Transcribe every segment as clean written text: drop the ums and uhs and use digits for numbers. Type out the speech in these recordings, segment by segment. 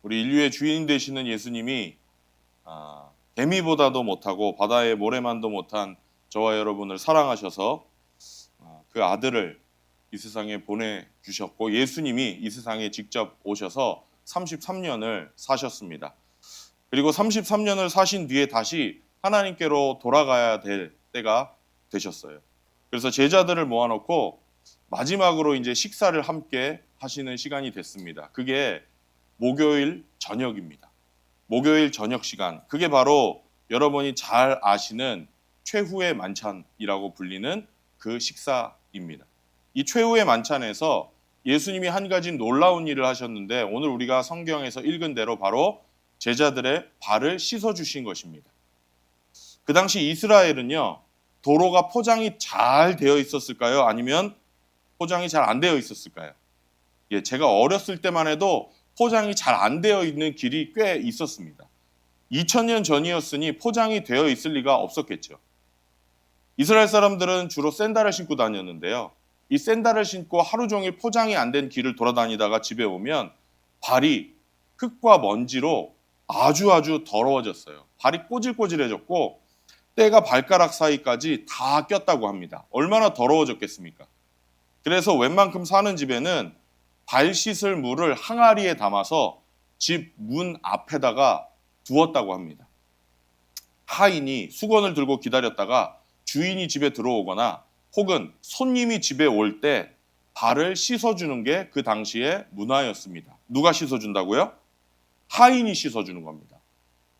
우리 인류의 주인 되시는 예수님이 개미보다도 못하고 바다의 모래만도 못한 저와 여러분을 사랑하셔서 그 아들을 이 세상에 보내주셨고, 예수님이 이 세상에 직접 오셔서 33년을 사셨습니다. 그리고 33년을 사신 뒤에 다시 하나님께로 돌아가야 될 때가 되셨어요. 그래서 제자들을 모아놓고 마지막으로 이제 식사를 함께 하시는 시간이 됐습니다. 그게 목요일 저녁입니다. 목요일 저녁 시간. 그게 바로 여러분이 잘 아시는 최후의 만찬이라고 불리는 그 식사입니다. 이 최후의 만찬에서 예수님이 한 가지 놀라운 일을 하셨는데, 오늘 우리가 성경에서 읽은 대로 바로 제자들의 발을 씻어주신 것입니다. 그 당시 이스라엘은요, 도로가 포장이 잘 되어 있었을까요? 아니면 포장이 잘 안 되어 있었을까요? 제가 어렸을 때만 해도 포장이 잘 안 되어 있는 길이 꽤 있었습니다. 2000년 전이었으니 포장이 되어 있을 리가 없었겠죠. 이스라엘 사람들은 주로 샌들을 신고 다녔는데요. 이 샌들을 신고 하루 종일 포장이 안 된 길을 돌아다니다가 집에 오면 발이 흙과 먼지로 아주 더러워졌어요. 발이 꼬질꼬질해졌고 때가 발가락 사이까지 다 꼈다고 합니다. 얼마나 더러워졌겠습니까? 그래서 웬만큼 사는 집에는 발 씻을 물을 항아리에 담아서 집 문 앞에다가 두었다고 합니다. 하인이 수건을 들고 기다렸다가 주인이 집에 들어오거나 혹은 손님이 집에 올 때 발을 씻어주는 게 그 당시의 문화였습니다. 누가 씻어준다고요? 하인이 씻어주는 겁니다.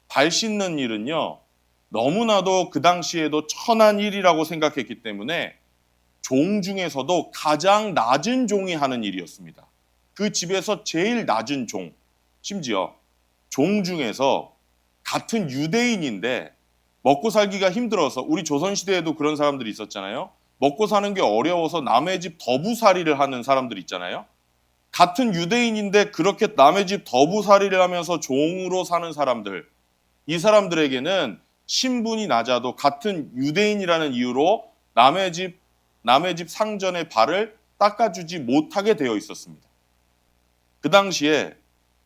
발 씻는 일은요, 너무나도 그 당시에도 천한 일이라고 생각했기 때문에 종 중에서도 가장 낮은 종이 하는 일이었습니다. 그 집에서 제일 낮은 종, 심지어 종 중에서 같은 유대인인데 먹고 살기가 힘들어서, 우리 조선시대에도 그런 사람들이 있었잖아요. 먹고 사는 게 어려워서 남의 집 더부살이를 하는 사람들 있잖아요. 같은 유대인인데 그렇게 남의 집 더부살이를 하면서 종으로 사는 사람들, 이 사람들에게는 신분이 낮아도 같은 유대인이라는 이유로 남의 집 상전의 발을 닦아주지 못하게 되어 있었습니다. 그 당시에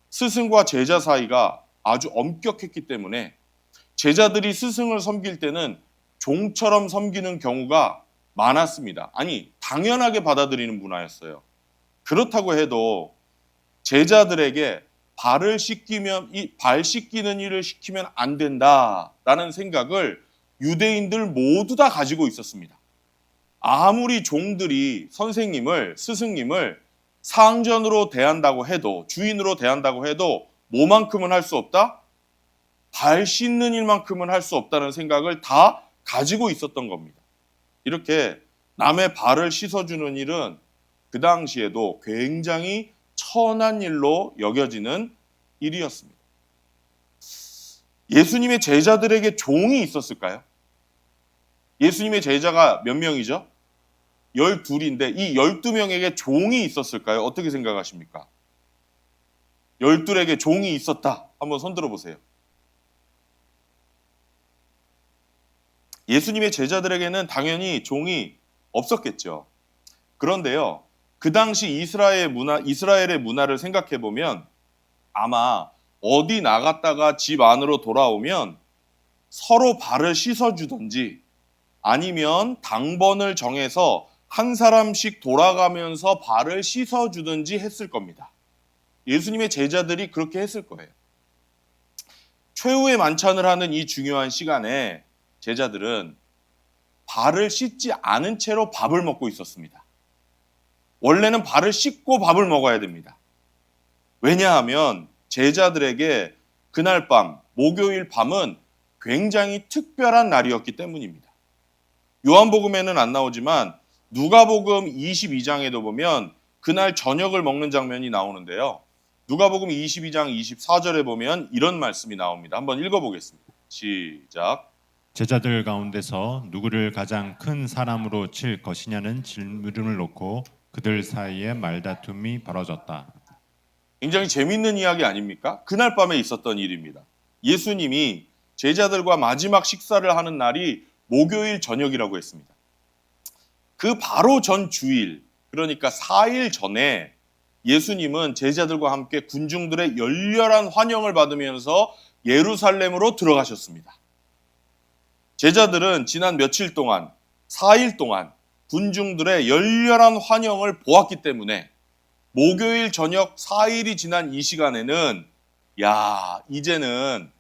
스승과 제자 사이가 아주 엄격했기 때문에 제자들이 스승을 섬길 때는 종처럼 섬기는 경우가 많았습니다. 아니, 당연하게 받아들이는 문화였어요. 그렇다고 해도 제자들에게 발 씻기는 일을 시키면 안 된다라는 생각을 유대인들 모두 다 가지고 있었습니다. 아무리 종들이 스승님을 상전으로 대한다고 해도, 주인으로 대한다고 해도 뭐만큼은 할 수 없다? 발 씻는 일만큼은 할 수 없다는 생각을 다 가지고 있었던 겁니다. 이렇게 남의 발을 씻어주는 일은 그 당시에도 굉장히 천한 일로 여겨지는 일이었습니다. 예수님의 제자들에게 종이 있었을까요? 예수님의 제자가 몇 명이죠? 12인데 이 12명에게 종이 있었을까요? 어떻게 생각하십니까? 12에게 종이 있었다. 한번 손 들어보세요. 예수님의 제자들에게는 당연히 종이 없었겠죠. 그런데요, 그 당시 이스라엘의 문화를 생각해 보면 아마 어디 나갔다가 집 안으로 돌아오면 서로 발을 씻어주든지 아니면 당번을 정해서 한 사람씩 돌아가면서 발을 씻어주든지 했을 겁니다. 예수님의 제자들이 그렇게 했을 거예요. 최후의 만찬을 하는 이 중요한 시간에 제자들은 발을 씻지 않은 채로 밥을 먹고 있었습니다. 원래는 발을 씻고 밥을 먹어야 됩니다. 왜냐하면 제자들에게 그날 밤, 목요일 밤은 굉장히 특별한 날이었기 때문입니다. 요한복음에는 안 나오지만 누가복음 22장에도 보면 그날 저녁을 먹는 장면이 나오는데요. 누가복음 22장 24절에 보면 이런 말씀이 나옵니다. 한번 읽어보겠습니다. 시작. 제자들 가운데서 누구를 가장 큰 사람으로 칠 것이냐는 질문을 놓고 그들 사이에 말다툼이 벌어졌다. 굉장히 재밌는 이야기 아닙니까? 그날 밤에 있었던 일입니다. 예수님이 제자들과 마지막 식사를 하는 날이 목요일 저녁이라고 했습니다. 그 바로 전 주일, 그러니까 4일 전에 예수님은 제자들과 함께 군중들의 열렬한 환영을 받으면서 예루살렘으로 들어가셨습니다. 제자들은 지난 며칠 동안, 4일 동안 군중들의 열렬한 환영을 보았기 때문에 목요일 저녁 4일이 지난 이 시간에는 이제는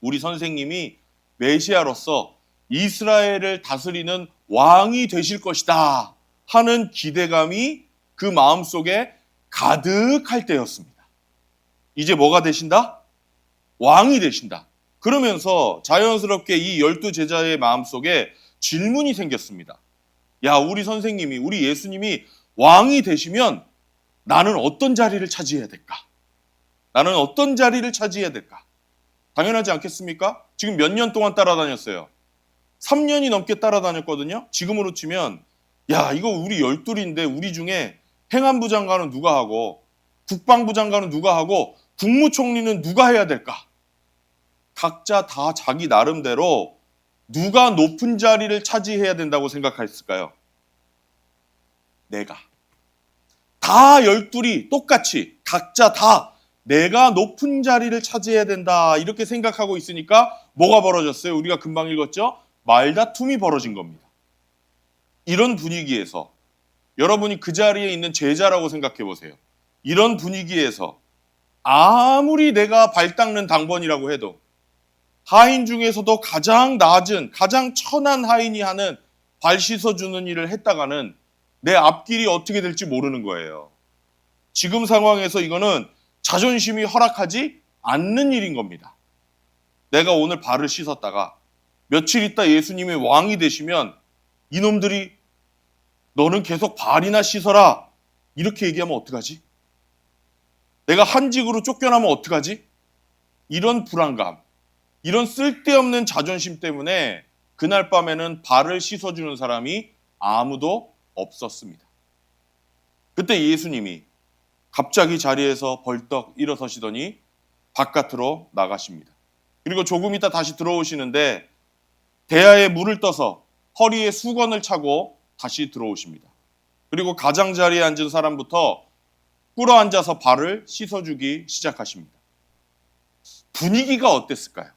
우리 선생님이 메시아로서 이스라엘을 다스리는 왕이 되실 것이다 하는 기대감이 그 마음속에 가득할 때였습니다. 이제 뭐가 되신다? 왕이 되신다. 그러면서 자연스럽게 이 12제자의 마음속에 질문이 생겼습니다. 우리 선생님이, 우리 예수님이 왕이 되시면 나는 어떤 자리를 차지해야 될까? 나는 어떤 자리를 차지해야 될까? 당연하지 않겠습니까? 지금 몇 년 동안 따라다녔어요. 3년이 넘게 따라다녔거든요. 지금으로 치면 이거 우리 12인데 우리 중에 행안부 장관은 누가 하고 국방부 장관은 누가 하고 국무총리는 누가 해야 될까? 각자 다 자기 나름대로 누가 높은 자리를 차지해야 된다고 생각했을까요? 내가. 다 12이 똑같이 각자 다 내가 높은 자리를 차지해야 된다 이렇게 생각하고 있으니까 뭐가 벌어졌어요? 우리가 금방 읽었죠? 말다툼이 벌어진 겁니다. 이런 분위기에서 여러분이 그 자리에 있는 제자라고 생각해 보세요. 이런 분위기에서 아무리 내가 발 닦는 당번이라고 해도 하인 중에서도 가장 낮은, 가장 천한 하인이 하는 발 씻어주는 일을 했다가는 내 앞길이 어떻게 될지 모르는 거예요. 지금 상황에서 이거는 자존심이 허락하지 않는 일인 겁니다. 내가 오늘 발을 씻었다가 며칠 있다 예수님이 왕이 되시면 이놈들이 너는 계속 발이나 씻어라 이렇게 얘기하면 어떡하지? 내가 한직으로 쫓겨나면 어떡하지? 이런 불안감, 이런 쓸데없는 자존심 때문에 그날 밤에는 발을 씻어주는 사람이 아무도 없었습니다. 그때 예수님이 갑자기 자리에서 벌떡 일어서시더니 바깥으로 나가십니다. 그리고 조금 있다 다시 들어오시는데 대야에 물을 떠서 허리에 수건을 차고 다시 들어오십니다. 그리고 가장자리에 앉은 사람부터 꿇어앉아서 발을 씻어주기 시작하십니다. 분위기가 어땠을까요?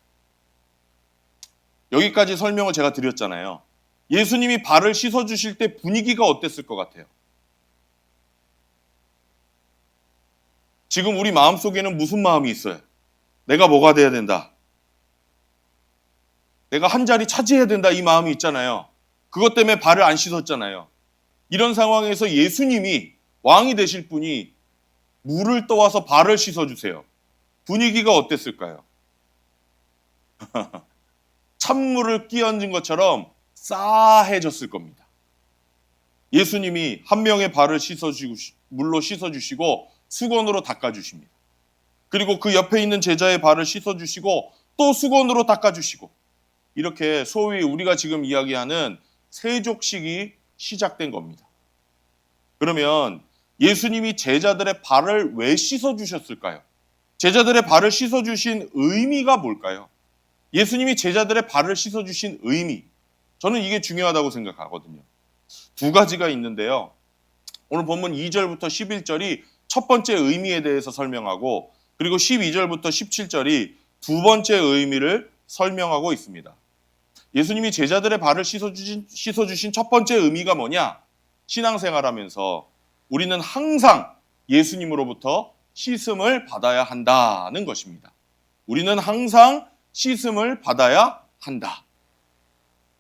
여기까지 설명을 제가 드렸잖아요. 예수님이 발을 씻어주실 때 분위기가 어땠을 것 같아요? 지금 우리 마음속에는 무슨 마음이 있어요? 내가 뭐가 돼야 된다. 내가 한 자리 차지해야 된다 이 마음이 있잖아요. 그것 때문에 발을 안 씻었잖아요. 이런 상황에서 예수님이 왕이 되실 분이 물을 떠와서 발을 씻어주세요. 분위기가 어땠을까요? 찬물을 끼얹은 것처럼 싸해졌을 겁니다. 예수님이 한 명의 발을 물로 씻어주시고 수건으로 닦아주십니다. 그리고 그 옆에 있는 제자의 발을 씻어주시고 또 수건으로 닦아주시고 이렇게 소위 우리가 지금 이야기하는 세족식이 시작된 겁니다. 그러면 예수님이 제자들의 발을 왜 씻어주셨을까요? 제자들의 발을 씻어주신 의미가 뭘까요? 예수님이 제자들의 발을 씻어주신 의미, 저는 이게 중요하다고 생각하거든요. 두 가지가 있는데요. 오늘 본문 2절부터 11절이 첫 번째 의미에 대해서 설명하고 그리고 12절부터 17절이 두 번째 의미를 설명하고 있습니다. 예수님이 제자들의 발을 씻어주신 첫 번째 의미가 뭐냐? 신앙생활하면서 우리는 항상 예수님으로부터 씻음을 받아야 한다는 것입니다. 우리는 항상 씻음을 받아야 한다.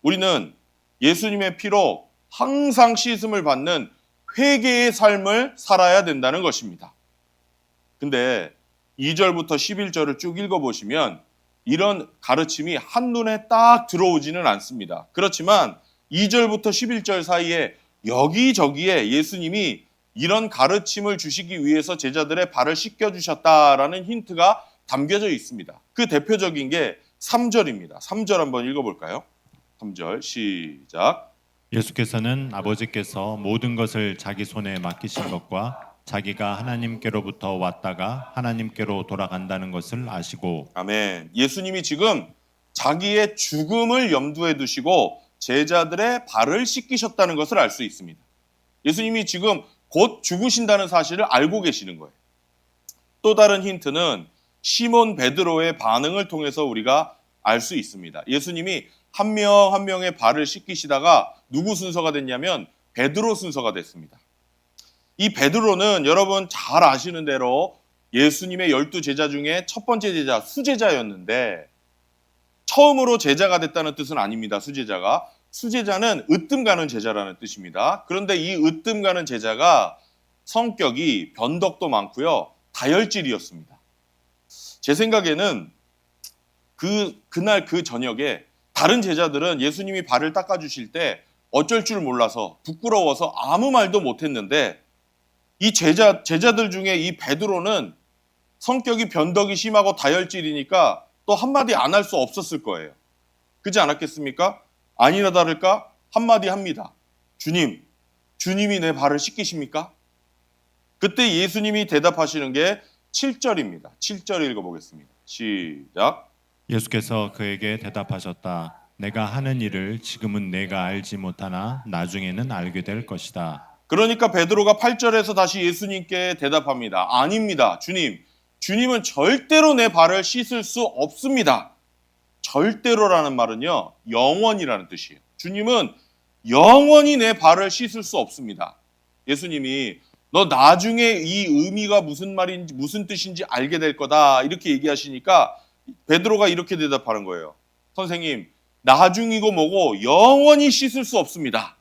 우리는 예수님의 피로 항상 씻음을 받는 회개의 삶을 살아야 된다는 것입니다. 근데 2절부터 11절을 쭉 읽어보시면 이런 가르침이 한눈에 딱 들어오지는 않습니다. 그렇지만 2절부터 11절 사이에 여기저기에 예수님이 이런 가르침을 주시기 위해서 제자들의 발을 씻겨주셨다라는 힌트가 담겨져 있습니다. 그 대표적인 게 3절입니다. 3절 한번 읽어볼까요? 3절 시작. 예수께서는 아버지께서 모든 것을 자기 손에 맡기신 것과 자기가 하나님께로부터 왔다가 하나님께로 돌아간다는 것을 아시고. 아멘. 예수님이 지금 자기의 죽음을 염두에 두시고 제자들의 발을 씻기셨다는 것을 알 수 있습니다. 예수님이 지금 곧 죽으신다는 사실을 알고 계시는 거예요. 또 다른 힌트는 시몬 베드로의 반응을 통해서 우리가 알 수 있습니다. 예수님이 한 명 한 명의 발을 씻기시다가 누구 순서가 됐냐면 베드로 순서가 됐습니다. 이 베드로는 여러분 잘 아시는 대로 예수님의 12제자 중에 첫 번째 제자, 수제자였는데 처음으로 제자가 됐다는 뜻은 아닙니다. 수제자가. 수제자는 으뜸 가는 제자라는 뜻입니다. 그런데 이 으뜸 가는 제자가 성격이 변덕도 많고요. 다혈질이었습니다. 제 생각에는 그날 그 저녁에 다른 제자들은 예수님이 발을 닦아주실 때 어쩔 줄 몰라서 부끄러워서 아무 말도 못했는데 이 제자들 중에 이 베드로는 성격이 변덕이 심하고 다혈질이니까 또 한마디 안 할 수 없었을 거예요. 그렇지 않았겠습니까? 아니나 다를까 한마디 합니다. 주님이 내 발을 씻기십니까? 그때 예수님이 대답하시는 게 7절입니다. 7절 읽어보겠습니다. 시작. 예수께서 그에게 대답하셨다. 내가 하는 일을 지금은 내가 알지 못하나 나중에는 알게 될 것이다. 그러니까 베드로가 8절에서 다시 예수님께 대답합니다. 아닙니다. 주님은 절대로 내 발을 씻을 수 없습니다. 절대로라는 말은요, 영원이라는 뜻이에요. 주님은 영원히 내 발을 씻을 수 없습니다. 예수님이 너 나중에 이 의미가 무슨 말인지 무슨 뜻인지 알게 될 거다 이렇게 얘기하시니까 베드로가 이렇게 대답하는 거예요. 선생님, 나중이고 뭐고 영원히 씻을 수 없습니다.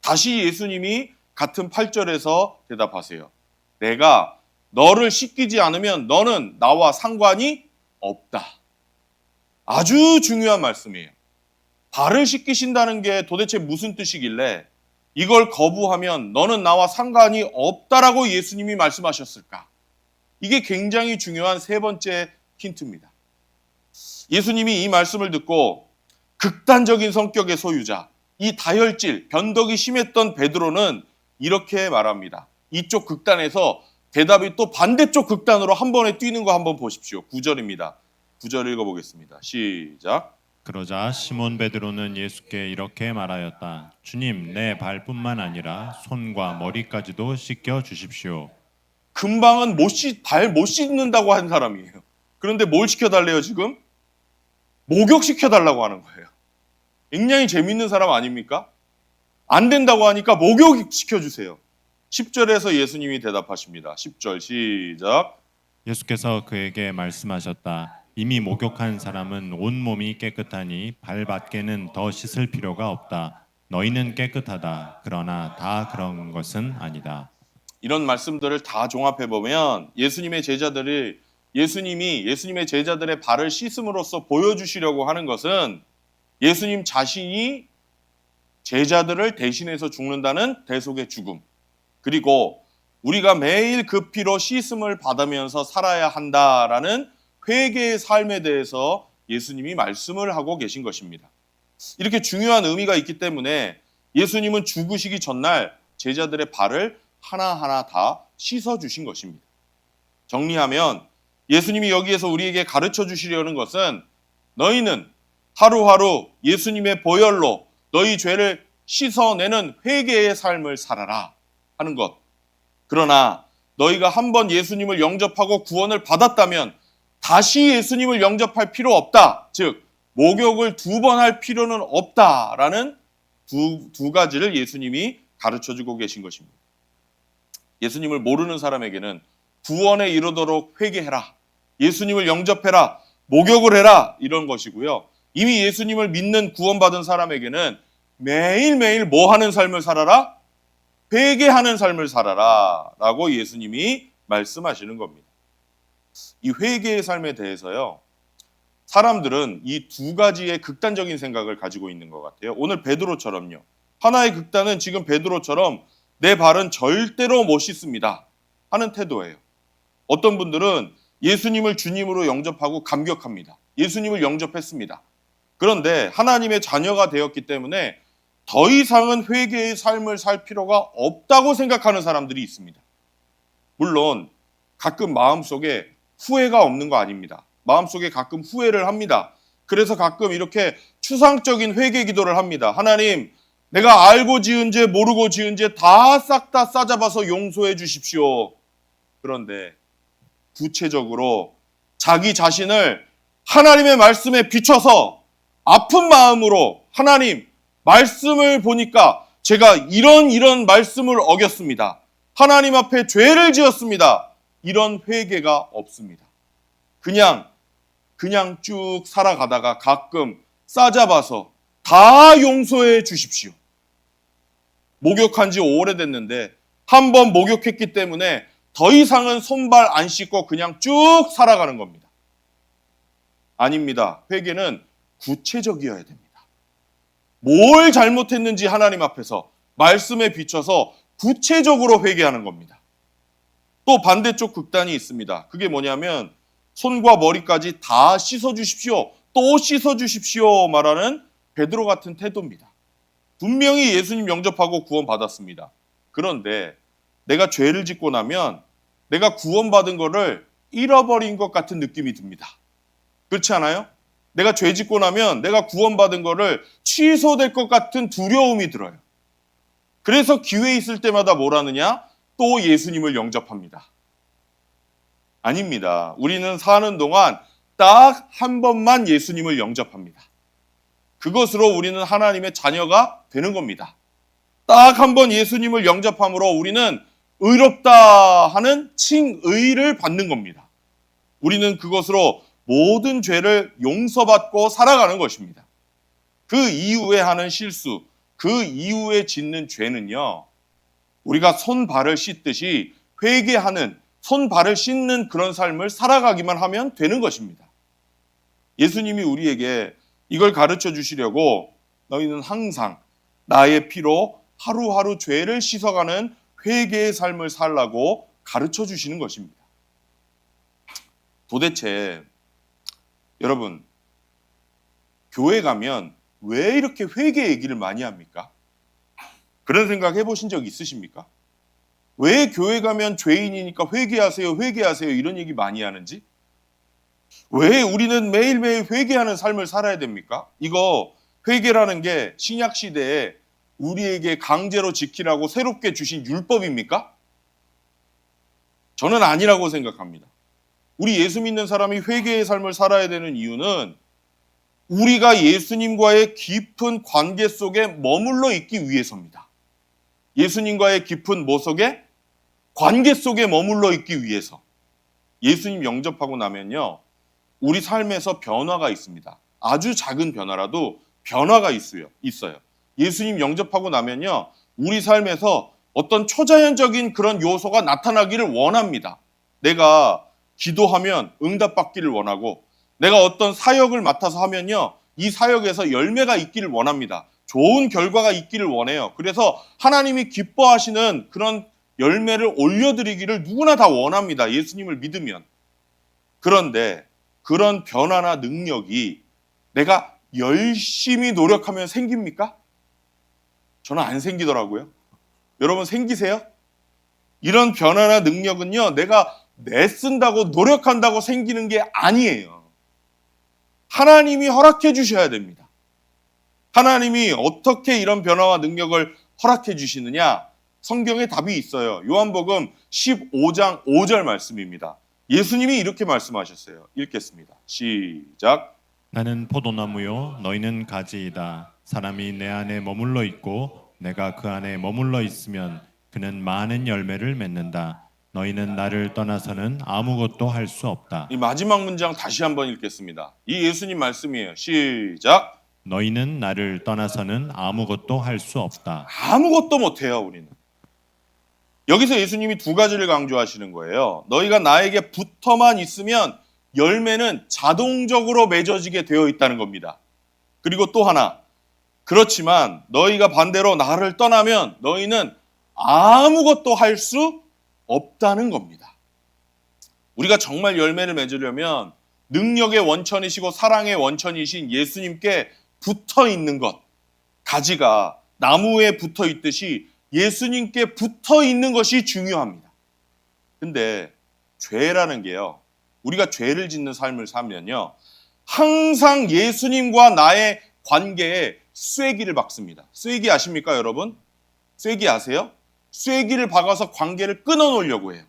다시 예수님이 같은 8절에서 대답하세요. 내가 너를 씻기지 않으면 너는 나와 상관이 없다. 아주 중요한 말씀이에요. 발을 씻기신다는 게 도대체 무슨 뜻이길래 이걸 거부하면 너는 나와 상관이 없다라고 예수님이 말씀하셨을까? 이게 굉장히 중요한 세 번째 힌트입니다. 예수님이 이 말씀을 듣고 극단적인 성격의 소유자, 이 다혈질, 변덕이 심했던 베드로는 이렇게 말합니다. 이쪽 극단에서 대답이 또 반대쪽 극단으로 한 번에 뛰는 거 한번 보십시오. 9절입니다. 9절 읽어보겠습니다. 시작. 그러자 시몬 베드로는 예수께 이렇게 말하였다. 주님, 내 발뿐만 아니라 손과 머리까지도 씻겨 주십시오. 금방은 발 못 씻는다고 한 사람이에요. 그런데 뭘 시켜달래요 지금? 목욕시켜달라고 하는 거예요. 굉장히 재밌는 사람 아닙니까? 안 된다고 하니까 목욕시켜주세요. 10절에서 예수님이 대답하십니다. 10절 시작. 예수께서 그에게 말씀하셨다. 이미 목욕한 사람은 온몸이 깨끗하니 발밖에는 더 씻을 필요가 없다. 너희는 깨끗하다. 그러나 다 그런 것은 아니다. 이런 말씀들을 다 종합해보면 예수님의 제자들의 발을 씻음으로써 보여주시려고 하는 것은 예수님 자신이 제자들을 대신해서 죽는다는 대속의 죽음, 그리고 우리가 매일 그 피로 씻음을 받으면서 살아야 한다라는 회개의 삶에 대해서 예수님이 말씀을 하고 계신 것입니다. 이렇게 중요한 의미가 있기 때문에 예수님은 죽으시기 전날 제자들의 발을 하나하나 다 씻어주신 것입니다. 정리하면 예수님이 여기에서 우리에게 가르쳐 주시려는 것은 너희는 하루하루 예수님의 보혈로 너희 죄를 씻어내는 회개의 삶을 살아라 하는 것. 그러나 너희가 한번 예수님을 영접하고 구원을 받았다면 다시 예수님을 영접할 필요 없다. 즉 목욕을 2번 할 필요는 없다라는 두 가지를 예수님이 가르쳐주고 계신 것입니다. 예수님을 모르는 사람에게는 구원에 이르도록 회개해라, 예수님을 영접해라, 목욕을 해라 이런 것이고요. 이미 예수님을 믿는 구원받은 사람에게는 매일매일 뭐 하는 삶을 살아라? 회개하는 삶을 살아라 라고 예수님이 말씀하시는 겁니다. 이 회개의 삶에 대해서요, 사람들은 이 2가지의 극단적인 생각을 가지고 있는 것 같아요. 오늘 베드로처럼요. 하나의 극단은 지금 베드로처럼 내 발은 절대로 못 씻습니다 하는 태도예요. 어떤 분들은 예수님을 주님으로 영접하고 감격합니다. 예수님을 영접했습니다. 그런데 하나님의 자녀가 되었기 때문에 더 이상은 회개의 삶을 살 필요가 없다고 생각하는 사람들이 있습니다. 물론 가끔 마음속에 후회가 없는 거 아닙니다. 마음속에 가끔 후회를 합니다. 그래서 가끔 이렇게 추상적인 회개 기도를 합니다. 하나님, 내가 알고 지은 죄 모르고 지은 죄 다 싹 다 싸잡아서 용서해 주십시오. 그런데 구체적으로 자기 자신을 하나님의 말씀에 비춰서 아픈 마음으로 하나님 말씀을 보니까 제가 이런 말씀을 어겼습니다. 하나님 앞에 죄를 지었습니다. 이런 회개가 없습니다. 그냥 쭉 살아가다가 가끔 싸잡아서 다 용서해 주십시오. 목욕한 지 오래됐는데 한 번 목욕했기 때문에 더 이상은 손발 안 씻고 그냥 쭉 살아가는 겁니다. 아닙니다. 회개는 구체적이어야 됩니다. 뭘 잘못했는지 하나님 앞에서 말씀에 비춰서 구체적으로 회개하는 겁니다. 또 반대쪽 극단이 있습니다. 그게 뭐냐면 손과 머리까지 다 씻어주십시오. 또 씻어주십시오 말하는 베드로 같은 태도입니다. 분명히 예수님 영접하고 구원받았습니다. 그런데 내가 죄를 짓고 나면 내가 구원받은 거를 잃어버린 것 같은 느낌이 듭니다. 그렇지 않아요? 내가 죄 짓고 나면 내가 구원받은 거를 취소될 것 같은 두려움이 들어요. 그래서 기회 있을 때마다 뭘 하느냐? 또 예수님을 영접합니다. 아닙니다. 우리는 사는 동안 딱 한 번만 예수님을 영접합니다. 그것으로 우리는 하나님의 자녀가 되는 겁니다. 딱 한 번 예수님을 영접함으로 우리는 의롭다 하는 칭의를 받는 겁니다. 우리는 그것으로 모든 죄를 용서받고 살아가는 것입니다. 그 이후에 하는 실수, 그 이후에 짓는 죄는요, 우리가 손발을 씻듯이 회개하는, 손발을 씻는 그런 삶을 살아가기만 하면 되는 것입니다. 예수님이 우리에게 이걸 가르쳐 주시려고 너희는 항상 나의 피로 하루하루 죄를 씻어가는 회개의 삶을 살라고 가르쳐 주시는 것입니다. 도대체 여러분, 교회 가면 왜 이렇게 회개 얘기를 많이 합니까? 그런 생각 해보신 적 있으십니까? 왜 교회 가면 죄인이니까 회개하세요, 회개하세요 이런 얘기 많이 하는지? 왜 우리는 매일매일 회개하는 삶을 살아야 됩니까? 이거 회개라는 게 신약 시대에 우리에게 강제로 지키라고 새롭게 주신 율법입니까? 저는 아니라고 생각합니다. 우리 예수 믿는 사람이 회개의 삶을 살아야 되는 이유는 우리가 예수님과의 깊은 관계 속에 머물러 있기 위해서입니다. 예수님과의 깊은 뭐 속에? 관계 속에 머물러 있기 위해서. 예수님 영접하고 나면요, 우리 삶에서 변화가 있습니다. 아주 작은 변화라도 변화가 있어요. 예수님 영접하고 나면요, 우리 삶에서 어떤 초자연적인 그런 요소가 나타나기를 원합니다. 내가 기도하면 응답받기를 원하고, 내가 어떤 사역을 맡아서 하면요, 이 사역에서 열매가 있기를 원합니다. 좋은 결과가 있기를 원해요. 그래서 하나님이 기뻐하시는 그런 열매를 올려드리기를 누구나 다 원합니다. 예수님을 믿으면. 그런데 그런 변화나 능력이 내가 열심히 노력하면 생깁니까? 저는 안 생기더라고요. 여러분 생기세요? 이런 변화나 능력은요, 내가 내쓴다고 노력한다고 생기는 게 아니에요. 하나님이 허락해 주셔야 됩니다. 하나님이 어떻게 이런 변화와 능력을 허락해 주시느냐? 성경에 답이 있어요. 요한복음 15장 5절 말씀입니다. 예수님이 이렇게 말씀하셨어요. 읽겠습니다. 시작. 나는 포도나무요 너희는 가지이다. 사람이 내 안에 머물러 있고 내가 그 안에 머물러 있으면 그는 많은 열매를 맺는다. 너희는 나를 떠나서는 아무것도 할 수 없다. 이 마지막 문장 다시 한번 읽겠습니다. 이 예수님 말씀이에요. 시작. 너희는 나를 떠나서는 아무것도 할 수 없다. 아무것도 못해요, 우리는. 여기서 예수님이 두 가지를 강조하시는 거예요. 너희가 나에게 붙어만 있으면 열매는 자동적으로 맺어지게 되어 있다는 겁니다. 그리고 또 하나, 그렇지만 너희가 반대로 나를 떠나면 너희는 아무것도 할 수 없다는 겁니다. 우리가 정말 열매를 맺으려면 능력의 원천이시고 사랑의 원천이신 예수님께 붙어 있는 것, 가지가 나무에 붙어 있듯이 예수님께 붙어 있는 것이 중요합니다. 근데 죄라는 게요, 우리가 죄를 짓는 삶을 살면요, 항상 예수님과 나의 관계에 쐐기를 박습니다. 쐐기 아십니까, 여러분? 쐐기 아세요? 쐐기를 박아서 관계를 끊어놓으려고 해요.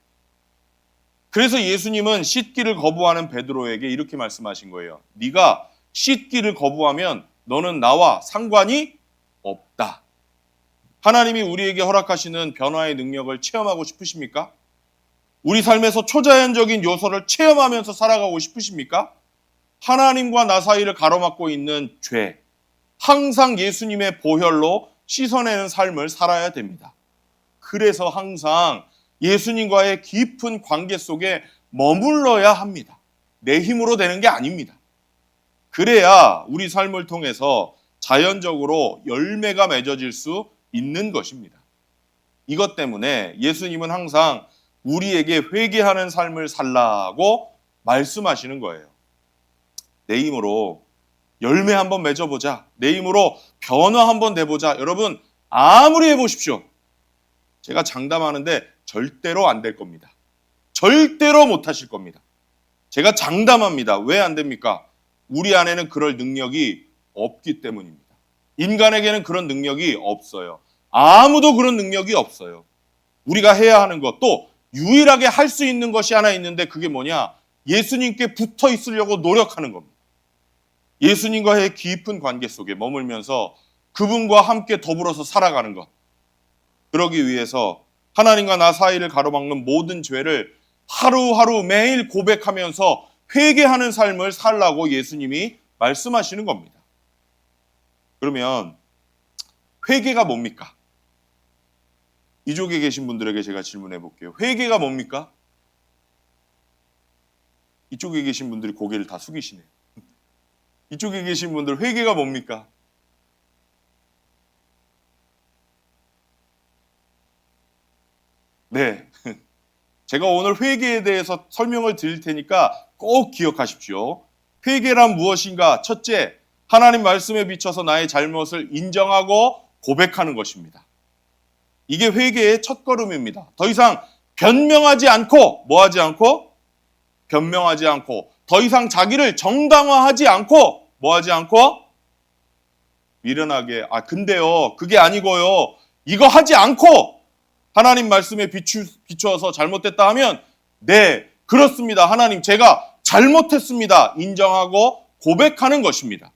그래서 예수님은 씻기를 거부하는 베드로에게 이렇게 말씀하신 거예요. 네가 씻기를 거부하면 너는 나와 상관이 없다. 하나님이 우리에게 허락하시는 변화의 능력을 체험하고 싶으십니까? 우리 삶에서 초자연적인 요소를 체험하면서 살아가고 싶으십니까? 하나님과 나 사이를 가로막고 있는 죄, 항상 예수님의 보혈로 씻어내는 삶을 살아야 됩니다. 그래서 항상 예수님과의 깊은 관계 속에 머물러야 합니다. 내 힘으로 되는 게 아닙니다. 그래야 우리 삶을 통해서 자연적으로 열매가 맺어질 수 있는 것입니다. 이것 때문에 예수님은 항상 우리에게 회개하는 삶을 살라고 말씀하시는 거예요. 내 힘으로 열매 한번 맺어보자. 내 힘으로 변화 한번 돼보자. 여러분 아무리 해보십시오. 제가 장담하는데 절대로 안 될 겁니다. 절대로 못 하실 겁니다. 제가 장담합니다. 왜 안 됩니까? 우리 안에는 그럴 능력이 없기 때문입니다. 인간에게는 그런 능력이 없어요. 아무도 그런 능력이 없어요. 우리가 해야 하는 것, 또 유일하게 할 수 있는 것이 하나 있는데 그게 뭐냐? 예수님께 붙어 있으려고 노력하는 겁니다. 예수님과의 깊은 관계 속에 머물면서 그분과 함께 더불어서 살아가는 것. 그러기 위해서 하나님과 나 사이를 가로막는 모든 죄를 하루하루 매일 고백하면서 회개하는 삶을 살라고 예수님이 말씀하시는 겁니다. 그러면 회개가 뭡니까? 이쪽에 계신 분들에게 제가 질문해 볼게요. 회개가 뭡니까? 이쪽에 계신 분들이 고개를 다 숙이시네요. 이쪽에 계신 분들 회개가 뭡니까? 네. 제가 오늘 회개에 대해서 설명을 드릴 테니까 꼭 기억하십시오. 회개란 무엇인가? 첫째, 하나님 말씀에 비춰서 나의 잘못을 인정하고 고백하는 것입니다. 이게 회개의 첫걸음입니다. 더 이상 변명하지 않고, 뭐 하지 않고? 변명하지 않고, 더 이상 자기를 정당화하지 않고, 뭐 하지 않고? 미련하게, 근데요, 그게 아니고요, 이거 하지 않고, 하나님 말씀에 비추어서 잘못됐다 하면, 네, 그렇습니다. 하나님, 제가 잘못했습니다. 인정하고 고백하는 것입니다.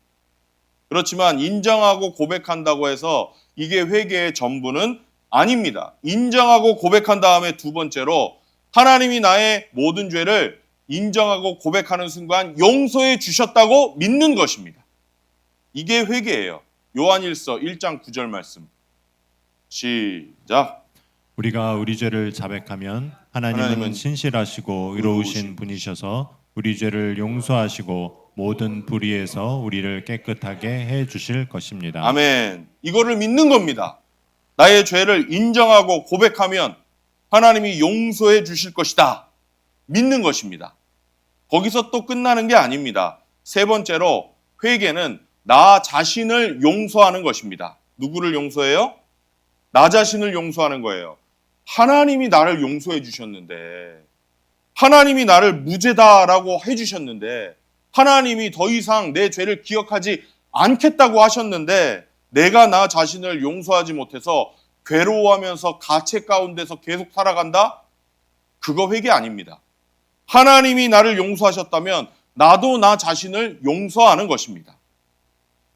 그렇지만 인정하고 고백한다고 해서 이게 회개의 전부는 아닙니다. 인정하고 고백한 다음에 두 번째로 하나님이 나의 모든 죄를 인정하고 고백하는 순간 용서해 주셨다고 믿는 것입니다. 이게 회개예요. 요한일서 1장 9절 말씀. 시작. 우리가 우리 죄를 자백하면 하나님은 신실하시고 의로우신 분이셔서 우리 죄를 용서하시고 모든 불의에서 우리를 깨끗하게 해 주실 것입니다. 아멘. 이거를 믿는 겁니다. 나의 죄를 인정하고 고백하면 하나님이 용서해 주실 것이다. 믿는 것입니다. 거기서 또 끝나는 게 아닙니다. 세 번째로 회개는 나 자신을 용서하는 것입니다. 누구를 용서해요? 나 자신을 용서하는 거예요. 하나님이 나를 용서해 주셨는데, 하나님이 나를 무죄다라고 해주셨는데, 하나님이 더 이상 내 죄를 기억하지 않겠다고 하셨는데, 내가 나 자신을 용서하지 못해서 괴로워하면서 가책 가운데서 계속 살아간다? 그거 회개 아닙니다. 하나님이 나를 용서하셨다면 나도 나 자신을 용서하는 것입니다.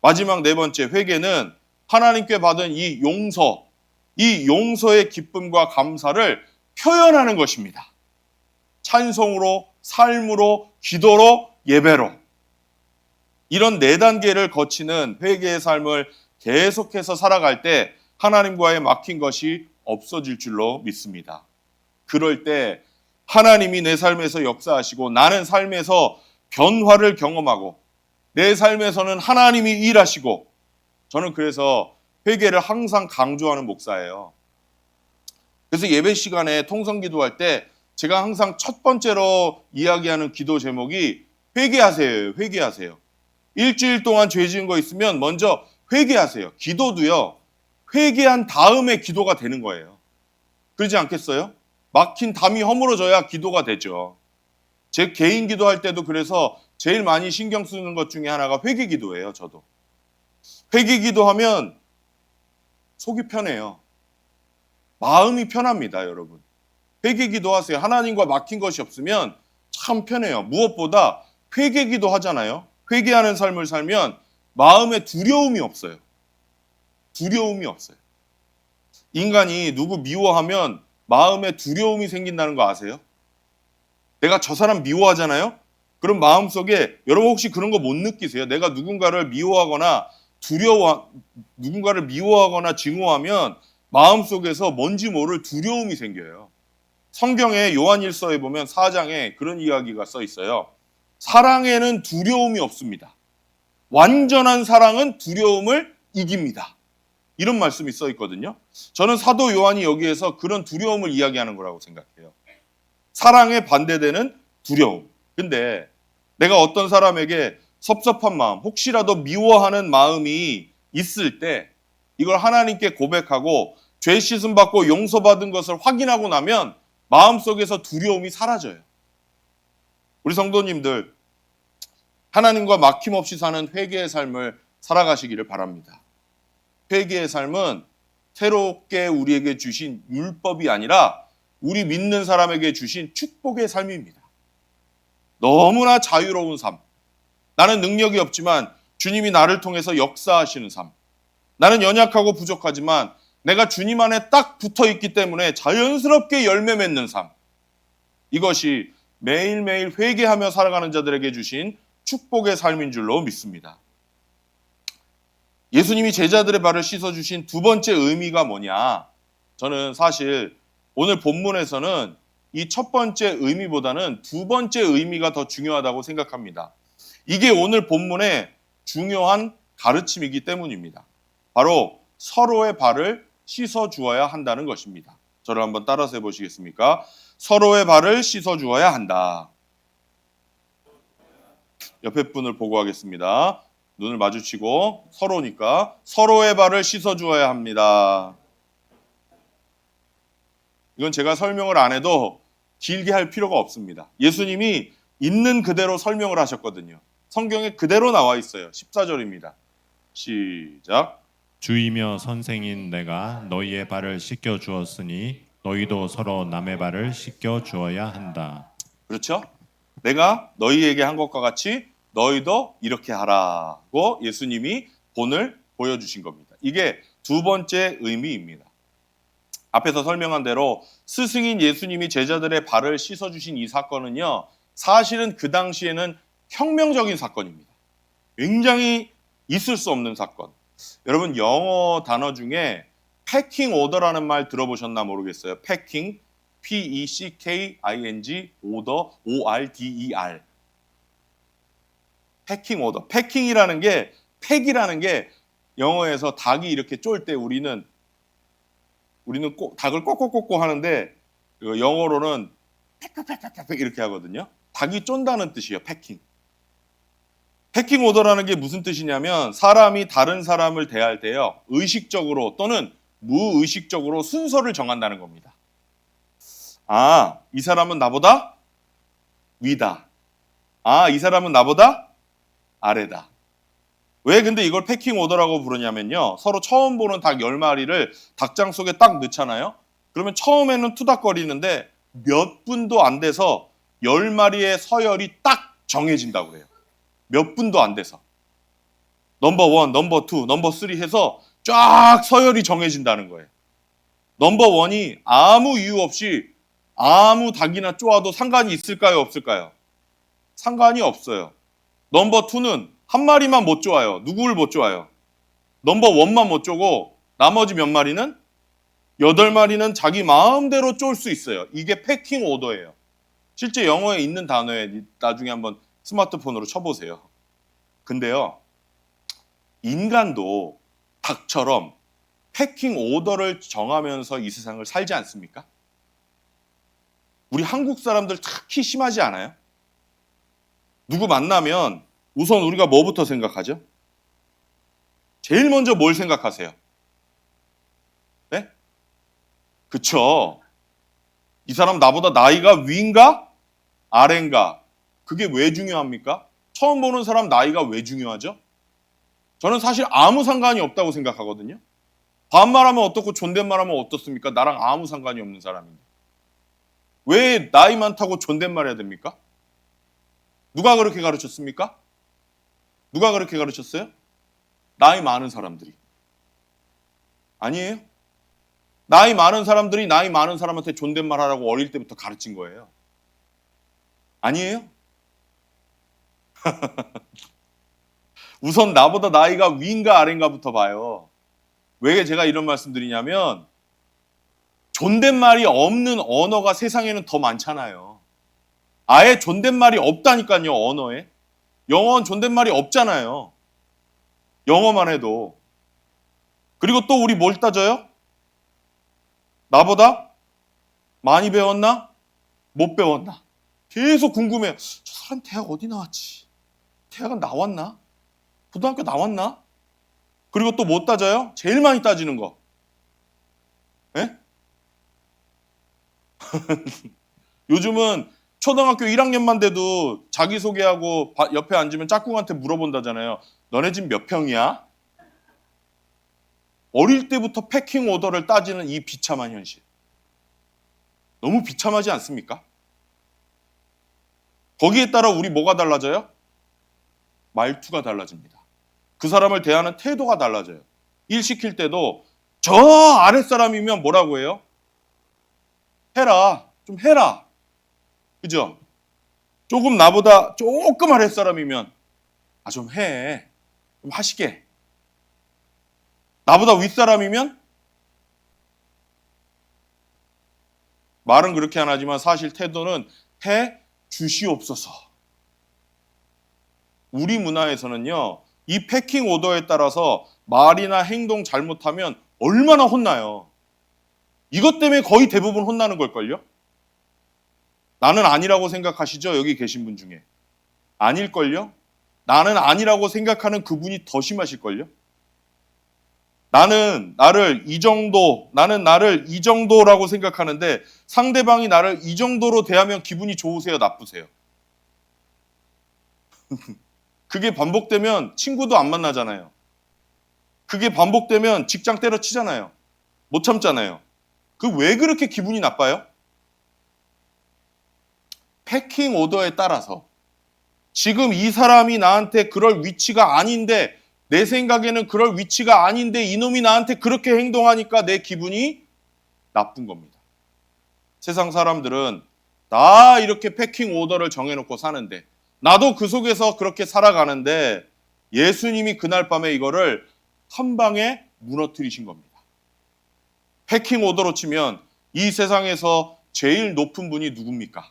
마지막 네 번째, 회개는 하나님께 받은 이 용서의 기쁨과 감사를 표현하는 것입니다. 찬송으로, 삶으로, 기도로, 예배로. 이런 네 단계를 거치는 회개의 삶을 계속해서 살아갈 때 하나님과의 막힌 것이 없어질 줄로 믿습니다. 그럴 때 하나님이 내 삶에서 역사하시고 나는 삶에서 변화를 경험하고 내 삶에서는 하나님이 일하시고, 저는 그래서 회개를 항상 강조하는 목사예요. 그래서 예배 시간에 통성 기도할 때 제가 항상 첫 번째로 이야기하는 기도 제목이 회개하세요. 회개하세요. 일주일 동안 죄 지은 거 있으면 먼저 회개하세요. 기도도요, 회개한 다음에 기도가 되는 거예요. 그러지 않겠어요? 막힌 담이 허물어져야 기도가 되죠. 제 개인 기도할 때도 그래서 제일 많이 신경 쓰는 것 중에 하나가 회개 기도예요, 저도. 회개 기도하면 속이 편해요. 마음이 편합니다, 여러분. 회개 기도하세요. 하나님과 막힌 것이 없으면 참 편해요. 무엇보다 회개 기도하잖아요. 회개하는 삶을 살면 마음에 두려움이 없어요. 두려움이 없어요. 인간이 누구 미워하면 마음에 두려움이 생긴다는 거 아세요? 내가 저 사람 미워하잖아요? 그럼 마음속에 여러분 혹시 그런 거 못 느끼세요? 내가 누군가를 미워하거나 누군가를 미워하거나 증오하면 마음속에서 뭔지 모를 두려움이 생겨요. 성경에 요한일서에 보면 4장에 그런 이야기가 써 있어요. 사랑에는 두려움이 없습니다. 완전한 사랑은 두려움을 이깁니다. 이런 말씀이 써 있거든요. 저는 사도 요한이 여기에서 그런 두려움을 이야기하는 거라고 생각해요. 사랑에 반대되는 두려움. 근데 내가 어떤 사람에게 섭섭한 마음, 혹시라도 미워하는 마음이 있을 때 이걸 하나님께 고백하고 죄 씻음 받고 용서받은 것을 확인하고 나면 마음속에서 두려움이 사라져요. 우리 성도님들, 하나님과 막힘없이 사는 회개의 삶을 살아가시기를 바랍니다. 회개의 삶은 새롭게 우리에게 주신 율법이 아니라 우리 믿는 사람에게 주신 축복의 삶입니다. 너무나 자유로운 삶. 나는 능력이 없지만 주님이 나를 통해서 역사하시는 삶. 나는 연약하고 부족하지만 내가 주님 안에 딱 붙어 있기 때문에 자연스럽게 열매 맺는 삶. 이것이 매일매일 회개하며 살아가는 자들에게 주신 축복의 삶인 줄로 믿습니다. 예수님이 제자들의 발을 씻어주신 두 번째 의미가 뭐냐? 저는 사실 오늘 본문에서는 이 첫 번째 의미보다는 두 번째 의미가 더 중요하다고 생각합니다. 이게 오늘 본문의 중요한 가르침이기 때문입니다. 바로 서로의 발을 씻어 주어야 한다는 것입니다. 저를 한번 따라서 해보시겠습니까? 서로의 발을 씻어 주어야 한다. 옆에 분을 보고 하겠습니다. 눈을 마주치고 서로니까 서로의 발을 씻어 주어야 합니다. 이건 제가 설명을 안 해도 길게 할 필요가 없습니다. 예수님이 있는 그대로 설명을 하셨거든요. 성경에 그대로 나와 있어요. 14절입니다. 시작. 주이며 선생인 내가 너희의 발을 씻겨 주었으니 너희도 서로 남의 발을 씻겨 주어야 한다. 그렇죠? 내가 너희에게 한 것과 같이 너희도 이렇게 하라고 예수님이 본을 보여주신 겁니다. 이게 두 번째 의미입니다. 앞에서 설명한 대로 스승인 예수님이 제자들의 발을 씻어주신 이 사건은요, 사실은 그 당시에는 혁명적인 사건입니다. 굉장히 있을 수 없는 사건. 여러분 영어 단어 중에 패킹 오더라는 말 들어보셨나 모르겠어요. 패킹, P-E-C-K-I-N-G, 오더, O-R-D-E-R. 패킹 오더. 패킹이라는 게, 팩이라는 게 영어에서 닭이 이렇게 쫄 때 우리는 닭을 꼬꼬꼬꼬 하는데 영어로는 팩팩팩팩 이렇게 하거든요. 닭이 쫀다는 뜻이에요. 패킹. 패킹 오더라는 게 무슨 뜻이냐면 사람이 다른 사람을 대할 때요. 의식적으로 또는 무의식적으로 순서를 정한다는 겁니다. 아, 이 사람은 나보다 위다. 아, 이 사람은 나보다 아래다. 왜 근데 이걸 패킹 오더라고 부르냐면요. 서로 처음 보는 닭 10마리를 닭장 속에 딱 넣잖아요. 그러면 처음에는 투닥거리는데 몇 분도 안 돼서 10마리의 서열이 딱 정해진다고 해요. 몇 분도 안 돼서. 넘버 1, 넘버 2, 넘버 3 해서 쫙 서열이 정해진다는 거예요. 넘버 1이 아무 이유 없이 아무 닭이나 쪼아도 상관이 있을까요? 없을까요? 상관이 없어요. 넘버 2는 한 마리만 못 쪼아요. 누구를 못 쪼아요? 넘버 1만 못 쪼고 나머지 몇 마리는? 8마리는 자기 마음대로 쫄 수 있어요. 이게 패킹 오더예요. 실제 영어에 있는 단어에 나중에 한번 스마트폰으로 쳐보세요. 근데요, 인간도 닭처럼 패킹 오더를 정하면서 이 세상을 살지 않습니까? 우리 한국 사람들 특히 심하지 않아요? 누구 만나면 우선 우리가 뭐부터 생각하죠? 제일 먼저 뭘 생각하세요? 네? 그쵸? 이 사람 나보다 나이가 위인가? 아래인가? 그게 왜 중요합니까? 처음 보는 사람 나이가 왜 중요하죠? 저는 사실 아무 상관이 없다고 생각하거든요. 반말하면 어떻고 존댓말하면 어떻습니까? 나랑 아무 상관이 없는 사람인데. 왜 나이 많다고 존댓말해야 됩니까? 누가 그렇게 가르쳤습니까? 누가 그렇게 가르쳤어요? 나이 많은 사람들이. 아니에요? 나이 많은 사람들이 나이 많은 사람한테 존댓말 하라고 어릴 때부터 가르친 거예요. 아니에요? 우선 나보다 나이가 위인가 아래인가부터 봐요. 왜 제가 이런 말씀 드리냐면 존댓말이 없는 언어가 세상에는 더 많잖아요. 아예 존댓말이 없다니까요, 언어에. 영어는 존댓말이 없잖아요. 영어만 해도. 그리고 또 우리 뭘 따져요? 나보다 많이 배웠나? 못 배웠나? 계속 궁금해요. 저 사람 대학 어디 나왔지? 대학은 나왔나? 고등학교 나왔나? 그리고 또 뭐 따져요? 제일 많이 따지는 거. 예? 요즘은 초등학교 1학년만 돼도 자기소개하고 옆에 앉으면 짝꿍한테 물어본다잖아요. 너네 집 몇 평이야? 어릴 때부터 패킹 오더를 따지는 이 비참한 현실. 너무 비참하지 않습니까? 거기에 따라 우리 뭐가 달라져요? 말투가 달라집니다. 그 사람을 대하는 태도가 달라져요. 일 시킬 때도 저 아랫사람이면 뭐라고 해요? 해라. 좀 해라. 그죠? 조금 나보다 조금 아랫사람이면 좀 해. 좀 하시게. 나보다 윗사람이면 말은 그렇게 안 하지만 사실 태도는 해 주시옵소서. 우리 문화에서는요, 이 패킹 오더에 따라서 말이나 행동 잘못하면 얼마나 혼나요. 이것 때문에 거의 대부분 혼나는 걸걸요? 나는 아니라고 생각하시죠? 여기 계신 분 중에. 아닐걸요? 나는 아니라고 생각하는 그분이 더 심하실걸요? 나는 나를 이 정도라고 생각하는데 상대방이 나를 이 정도로 대하면 기분이 좋으세요? 나쁘세요? 그게 반복되면 친구도 안 만나잖아요. 그게 반복되면 직장 때려치잖아요. 못 참잖아요. 그 왜 그렇게 기분이 나빠요? 패킹 오더에 따라서 지금 이 사람이 나한테 그럴 위치가 아닌데 내 생각에는 그럴 위치가 아닌데 이놈이 나한테 그렇게 행동하니까 내 기분이 나쁜 겁니다. 세상 사람들은 다 이렇게 패킹 오더를 정해놓고 사는데 나도 그 속에서 그렇게 살아가는데 예수님이 그날 밤에 이거를 한 방에 무너뜨리신 겁니다. 패킹 오더로 치면 이 세상에서 제일 높은 분이 누굽니까?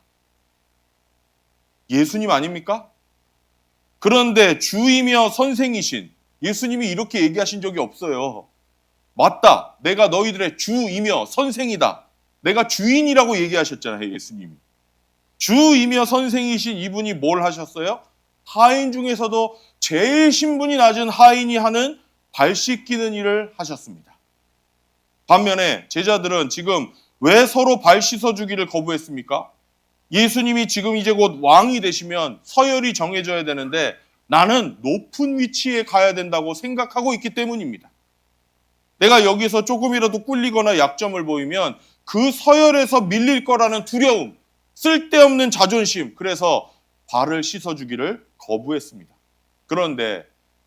예수님 아닙니까? 그런데 주이며 선생이신 예수님이 이렇게 얘기하신 적이 없어요. 맞다. 내가 너희들의 주이며 선생이다. 내가 주인이라고 얘기하셨잖아요, 예수님이. 주이며 선생이신 이분이 뭘 하셨어요? 하인 중에서도 제일 신분이 낮은 하인이 하는 발 씻기는 일을 하셨습니다. 반면에 제자들은 지금 왜 서로 발 씻어주기를 거부했습니까? 예수님이 지금 이제 곧 왕이 되시면 서열이 정해져야 되는데 나는 높은 위치에 가야 된다고 생각하고 있기 때문입니다. 내가 여기서 조금이라도 꿀리거나 약점을 보이면 그 서열에서 밀릴 거라는 두려움, 쓸데없는 자존심, 그래서 발을 씻어주기를 거부했습니다. 그런데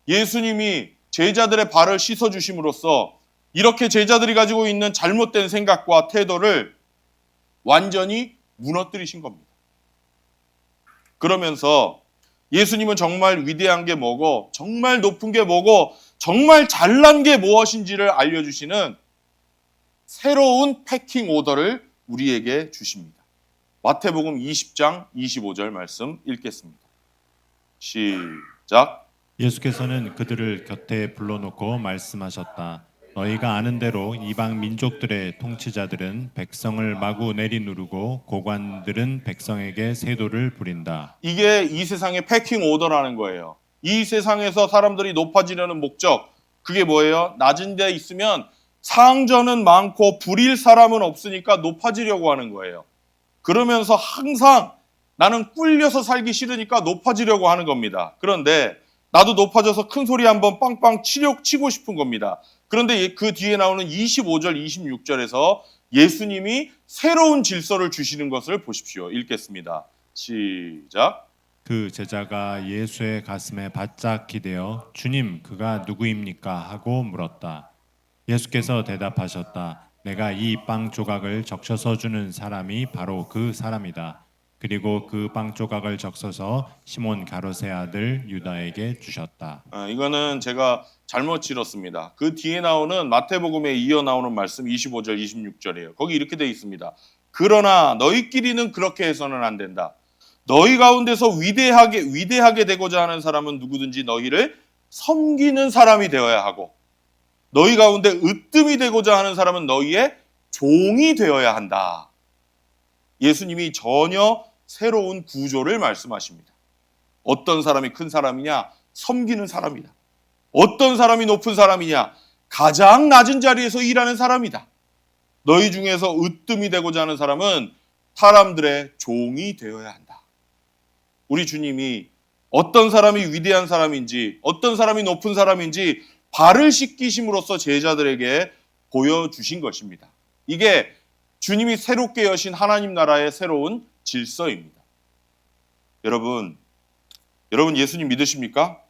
예수님이 제자들의 발을 씻어주심으로써 이렇게 제자들이 가지고 있는 잘못된 생각과 태도를 완전히 무너뜨리신 겁니다. 그러면서 예수님은 정말 위대한 게 뭐고 정말 높은 게 뭐고 정말 잘난 게 무엇인지를 알려주시는 새로운 패킹 오더를 우리에게 주십니다. 마태복음 20장 25절 말씀 읽겠습니다. 시작. 예수께서는 그들을 곁에 불러놓고 말씀하셨다. 너희가 아는 대로 이방 민족들의 통치자들은 백성을 마구 내리누르고 고관들은 백성에게 세도를 부린다. 이게 이 세상의 패킹 오더라는 거예요. 이 세상에서 사람들이 높아지려는 목적, 그게 뭐예요? 낮은 데 있으면 상전은 많고 부릴 사람은 없으니까 높아지려고 하는 거예요. 그러면서 항상 나는 꿀려서 살기 싫으니까 높아지려고 하는 겁니다. 그런데 나도 높아져서 큰 소리 한번 빵빵 치고 싶은 겁니다. 그런데 그 뒤에 나오는 25절, 26절에서 예수님이 새로운 질서를 주시는 것을 보십시오. 읽겠습니다. 시작. 그 제자가 예수의 가슴에 바짝 기대어 주님 그가 누구입니까 하고 물었다. 예수께서 대답하셨다. 내가 이 빵 조각을 적셔서 주는 사람이 바로 그 사람이다. 그리고 그 빵 조각을 적셔서 시몬 가롯의 아들 유다에게 주셨다. 이거는 제가 잘못 치렀습니다. 그 뒤에 나오는 마태복음에 이어 나오는 말씀 25절, 26절이에요. 거기 이렇게 되어 있습니다. 그러나 너희끼리는 그렇게 해서는 안 된다. 너희 가운데서 위대하게 되고자 하는 사람은 누구든지 너희를 섬기는 사람이 되어야 하고 너희 가운데 으뜸이 되고자 하는 사람은 너희의 종이 되어야 한다. 예수님이 전혀 새로운 구조를 말씀하십니다. 어떤 사람이 큰 사람이냐? 섬기는 사람이다. 어떤 사람이 높은 사람이냐? 가장 낮은 자리에서 일하는 사람이다. 너희 중에서 으뜸이 되고자 하는 사람은 사람들의 종이 되어야 한다. 우리 주님이 어떤 사람이 위대한 사람인지 어떤 사람이 높은 사람인지 발을 씻기심으로써 제자들에게 보여주신 것입니다. 이게 주님이 새롭게 여신 하나님 나라의 새로운 질서입니다. 여러분 예수님 믿으십니까?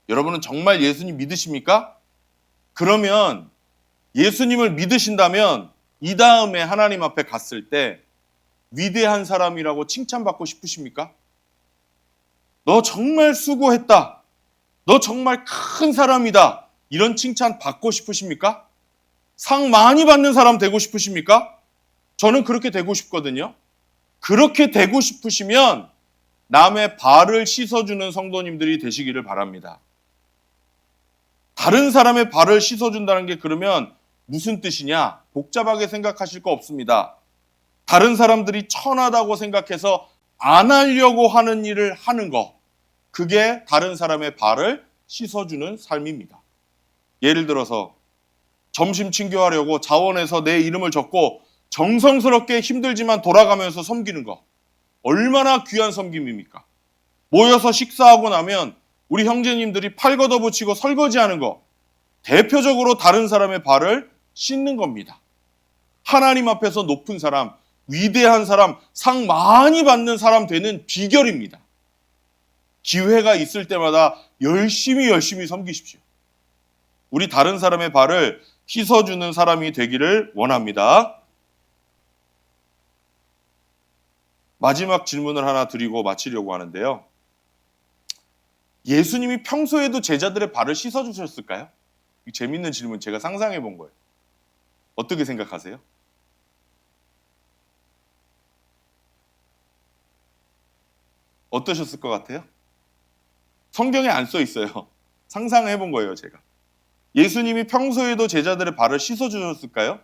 여러분은 정말 예수님 믿으십니까? 그러면 예수님을 믿으신다면 이 다음에 하나님 앞에 갔을 때 위대한 사람이라고 칭찬받고 싶으십니까? 너 정말 수고했다. 너 정말 큰 사람이다. 이런 칭찬 받고 싶으십니까? 상 많이 받는 사람 되고 싶으십니까? 저는 그렇게 되고 싶거든요. 그렇게 되고 싶으시면 남의 발을 씻어주는 성도님들이 되시기를 바랍니다. 다른 사람의 발을 씻어준다는 게 그러면 무슨 뜻이냐? 복잡하게 생각하실 거 없습니다. 다른 사람들이 천하다고 생각해서 안 하려고 하는 일을 하는 거. 그게 다른 사람의 발을 씻어주는 삶입니다. 예를 들어서 점심 친교하려고 자원에서 내 이름을 적고 정성스럽게 힘들지만 돌아가면서 섬기는 거. 얼마나 귀한 섬김입니까? 모여서 식사하고 나면 우리 형제님들이 팔 걷어붙이고 설거지하는 거. 대표적으로 다른 사람의 발을 씻는 겁니다. 하나님 앞에서 높은 사람, 위대한 사람, 상 많이 받는 사람 되는 비결입니다. 기회가 있을 때마다 열심히 섬기십시오. 우리 다른 사람의 발을 씻어주는 사람이 되기를 원합니다. 마지막 질문을 하나 드리고 마치려고 하는데요. 예수님이 평소에도 제자들의 발을 씻어주셨을까요? 재밌는 질문 제가 상상해 본 거예요. 어떻게 생각하세요? 어떠셨을 것 같아요? 성경에 안 써 있어요. 상상해 본 거예요, 제가. 예수님이 평소에도 제자들의 발을 씻어주셨을까요?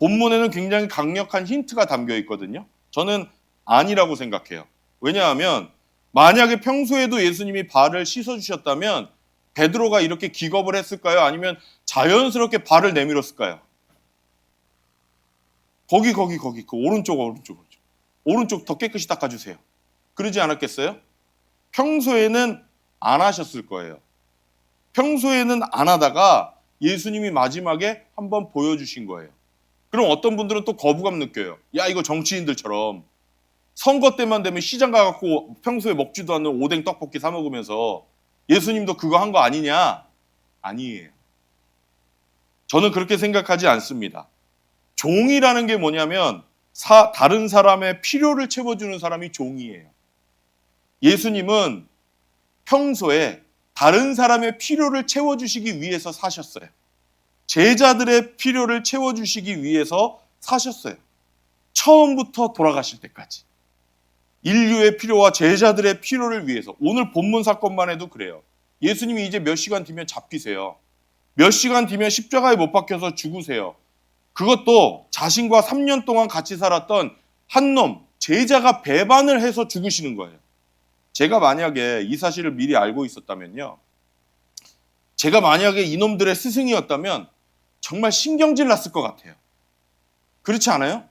본문에는 굉장히 강력한 힌트가 담겨 있거든요. 저는 아니라고 생각해요. 왜냐하면 만약에 평소에도 예수님이 발을 씻어주셨다면 베드로가 이렇게 기겁을 했을까요? 아니면 자연스럽게 발을 내밀었을까요? 거기 그 오른쪽 더 깨끗이 닦아주세요. 그러지 않았겠어요? 평소에는 안 하셨을 거예요. 평소에는 안 하다가 예수님이 마지막에 한번 보여주신 거예요. 그럼 어떤 분들은 또 거부감 느껴요. 야, 이거 정치인들처럼 선거 때만 되면 시장 가갖고 평소에 먹지도 않는 오뎅 떡볶이 사 먹으면서 예수님도 그거 한 거 아니냐? 아니에요. 저는 그렇게 생각하지 않습니다. 종이라는 게 뭐냐면 다른 사람의 필요를 채워주는 사람이 종이에요. 예수님은 평소에 다른 사람의 필요를 채워주시기 위해서 사셨어요. 제자들의 필요를 채워주시기 위해서 사셨어요. 처음부터 돌아가실 때까지. 인류의 필요와 제자들의 필요를 위해서. 오늘 본문 사건만 해도 그래요. 예수님이 이제 몇 시간 뒤면 잡히세요. 몇 시간 뒤면 십자가에 못 박혀서 죽으세요. 그것도 자신과 3년 동안 같이 살았던 한 놈, 제자가 배반을 해서 죽으시는 거예요. 제가 만약에 이 사실을 미리 알고 있었다면요. 제가 만약에 이놈들의 스승이었다면 정말 신경질 났을 것 같아요. 그렇지 않아요?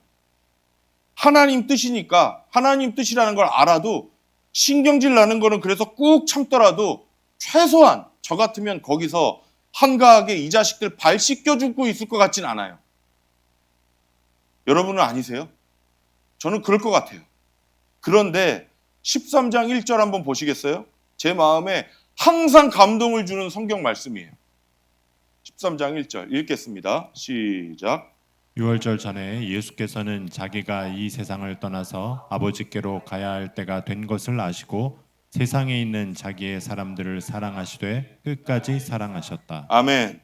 하나님 뜻이니까 하나님 뜻이라는 걸 알아도 신경질 나는 거는 그래서 꾹 참더라도 최소한 저 같으면 거기서 한가하게 이 자식들 발 씻겨주고 있을 것 같진 않아요. 여러분은 아니세요? 저는 그럴 것 같아요. 그런데 13장 1절 한번 보시겠어요? 제 마음에 항상 감동을 주는 성경 말씀이에요. 13장 1절 읽겠습니다. 시작. 유월절 전에 예수께서는 자기가 이 세상을 떠나서 아버지께로 가야 할 때가 된 것을 아시고 세상에 있는 자기의 사람들을 사랑하시되 끝까지 사랑하셨다. 아멘.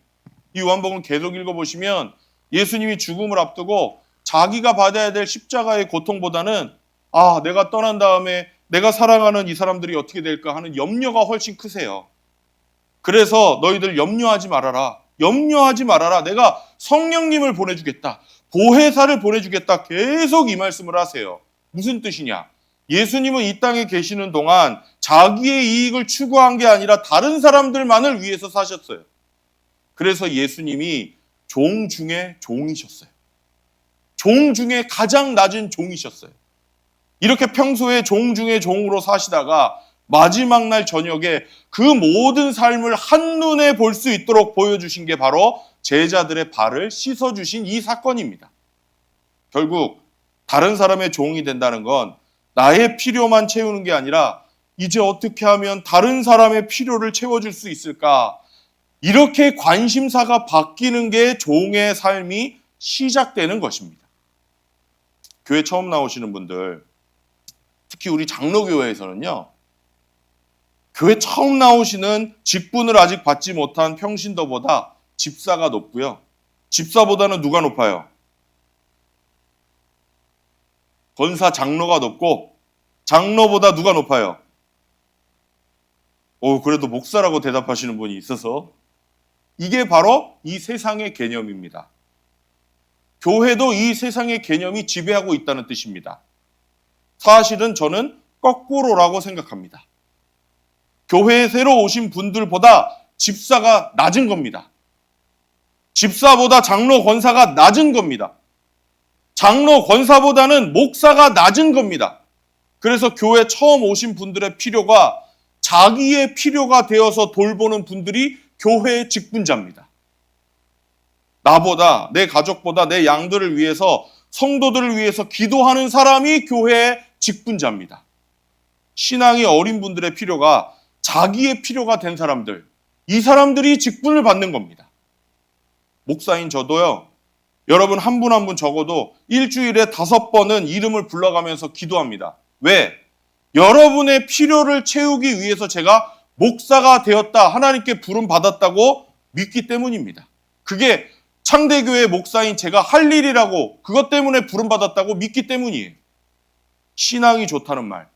이 요한복음 계속 읽어보시면 예수님이 죽음을 앞두고 자기가 받아야 될 십자가의 고통보다는 내가 떠난 다음에 내가 사랑하는 이 사람들이 어떻게 될까 하는 염려가 훨씬 크세요. 그래서 너희들 염려하지 말아라. 염려하지 말아라. 내가 성령님을 보내주겠다. 보혜사를 보내주겠다. 계속 이 말씀을 하세요. 무슨 뜻이냐? 예수님은 이 땅에 계시는 동안 자기의 이익을 추구한 게 아니라 다른 사람들만을 위해서 사셨어요. 그래서 예수님이 종 중에 종이셨어요. 종 중에 가장 낮은 종이셨어요. 이렇게 평소에 종 중에 종으로 사시다가 마지막 날 저녁에 그 모든 삶을 한눈에 볼 수 있도록 보여주신 게 바로 제자들의 발을 씻어주신 이 사건입니다. 결국 다른 사람의 종이 된다는 건 나의 필요만 채우는 게 아니라 이제 어떻게 하면 다른 사람의 필요를 채워줄 수 있을까? 이렇게 관심사가 바뀌는 게 종의 삶이 시작되는 것입니다. 교회 처음 나오시는 분들, 특히 우리 장로교회에서는요, 교회 처음 나오시는 직분을 아직 받지 못한 평신도보다 집사가 높고요. 집사보다는 누가 높아요? 권사 장로가 높고 장로보다 누가 높아요? 그래도 목사라고 대답하시는 분이 있어서 이게 바로 이 세상의 개념입니다. 교회도 이 세상의 개념이 지배하고 있다는 뜻입니다. 사실은 저는 거꾸로라고 생각합니다. 교회에 새로 오신 분들보다 집사가 낮은 겁니다. 집사보다 장로 권사가 낮은 겁니다. 장로 권사보다는 목사가 낮은 겁니다. 그래서 교회 처음 오신 분들의 필요가 자기의 필요가 되어서 돌보는 분들이 교회의 직분자입니다. 나보다, 내 가족보다, 내 양들을 위해서, 성도들을 위해서 기도하는 사람이 교회의 직분자입니다. 신앙이 어린 분들의 필요가 자기의 필요가 된 사람들, 이 사람들이 직분을 받는 겁니다. 목사인 저도요, 여러분 한 분 한 분 적어도 일주일에 5번은 이름을 불러가면서 기도합니다. 왜? 여러분의 필요를 채우기 위해서 제가 목사가 되었다, 하나님께 부름 받았다고 믿기 때문입니다. 그게 창대교회 목사인 제가 할 일이라고, 그것 때문에 부름 받았다고 믿기 때문이에요. 신앙이 좋다는 말,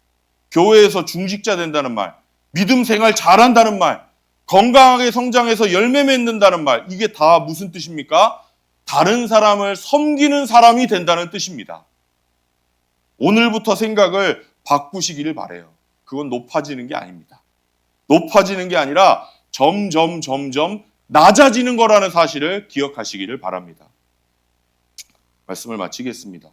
교회에서 중직자 된다는 말, 믿음 생활 잘한다는 말, 건강하게 성장해서 열매 맺는다는 말, 이게 다 무슨 뜻입니까? 다른 사람을 섬기는 사람이 된다는 뜻입니다. 오늘부터 생각을 바꾸시기를 바라요. 그건 높아지는 게 아닙니다. 높아지는 게 아니라 점점 낮아지는 거라는 사실을 기억하시기를 바랍니다. 말씀을 마치겠습니다.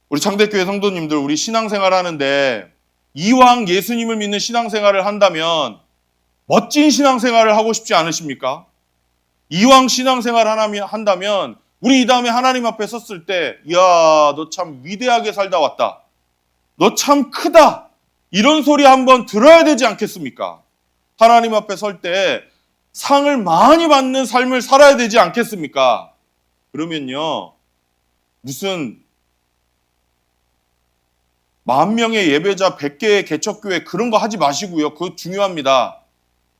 우리 창대교회 성도님들, 우리 신앙생활 하는데 이왕 예수님을 믿는 신앙생활을 한다면 멋진 신앙생활을 하고 싶지 않으십니까? 이왕 신앙생활 한다면 우리 이 다음에 하나님 앞에 섰을 때, 이야, 너 참 위대하게 살다 왔다. 너 참 크다. 이런 소리 한번 들어야 되지 않겠습니까? 하나님 앞에 설 때 상을 많이 받는 삶을 살아야 되지 않겠습니까? 그러면요, 무슨 10,000명의 예배자 100개의 개척교회 그런 거 하지 마시고요. 그거 중요합니다.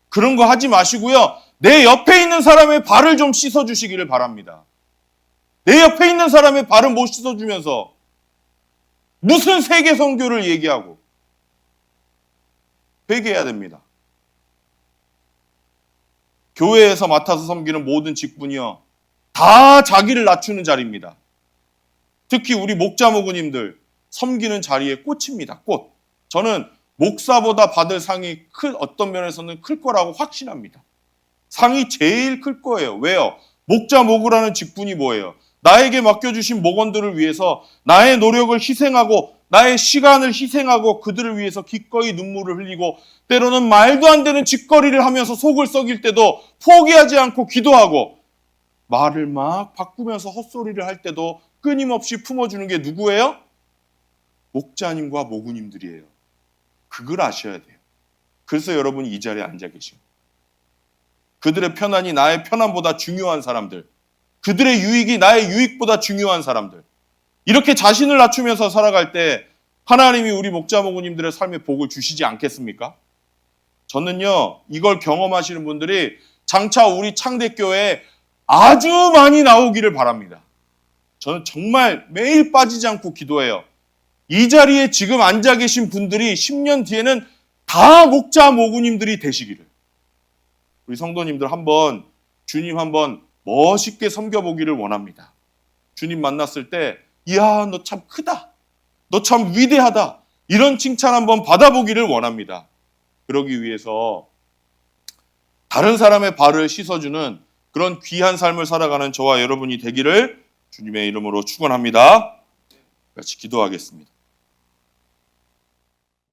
그런 거 하지 마시고요. 내 옆에 있는 사람의 발을 좀 씻어주시기를 바랍니다. 내 옆에 있는 사람의 발을 못 씻어주면서 무슨 세계 선교를 얘기하고. 회개해야 됩니다. 교회에서 맡아서 섬기는 모든 직분이요, 다 자기를 낮추는 자리입니다. 특히 우리 목자 모구님들 섬기는 자리에 꽃입니다. 꽃. 저는 목사보다 받을 상이 어떤 면에서는 클 거라고 확신합니다. 상이 제일 클 거예요. 왜요? 목자 모구라는 직분이 뭐예요? 나에게 맡겨주신 목원들을 위해서 나의 노력을 희생하고 나의 시간을 희생하고 그들을 위해서 기꺼이 눈물을 흘리고 때로는 말도 안 되는 짓거리를 하면서 속을 썩일 때도 포기하지 않고 기도하고 말을 막 바꾸면서 헛소리를 할 때도 끊임없이 품어주는 게 누구예요? 목자님과 모구님들이에요. 그걸 아셔야 돼요. 그래서 여러분이 이 자리에 앉아 계시고 그들의 편안이 나의 편안보다 중요한 사람들, 그들의 유익이 나의 유익보다 중요한 사람들, 이렇게 자신을 낮추면서 살아갈 때 하나님이 우리 목자 모구님들의 삶에 복을 주시지 않겠습니까? 저는요, 이걸 경험하시는 분들이 장차 우리 창대교회에 아주 많이 나오기를 바랍니다. 저는 정말 매일 빠지지 않고 기도해요. 이 자리에 지금 앉아 계신 분들이 10년 뒤에는 다 목자 모구님들이 되시기를. 우리 성도님들 한번 주님 한번 멋있게 섬겨보기를 원합니다. 주님 만났을 때 이야 너 참 크다. 너 참 위대하다. 이런 칭찬 한번 받아보기를 원합니다. 그러기 위해서 다른 사람의 발을 씻어주는 그런 귀한 삶을 살아가는 저와 여러분이 되기를 주님의 이름으로 축원합니다. 같이 기도하겠습니다.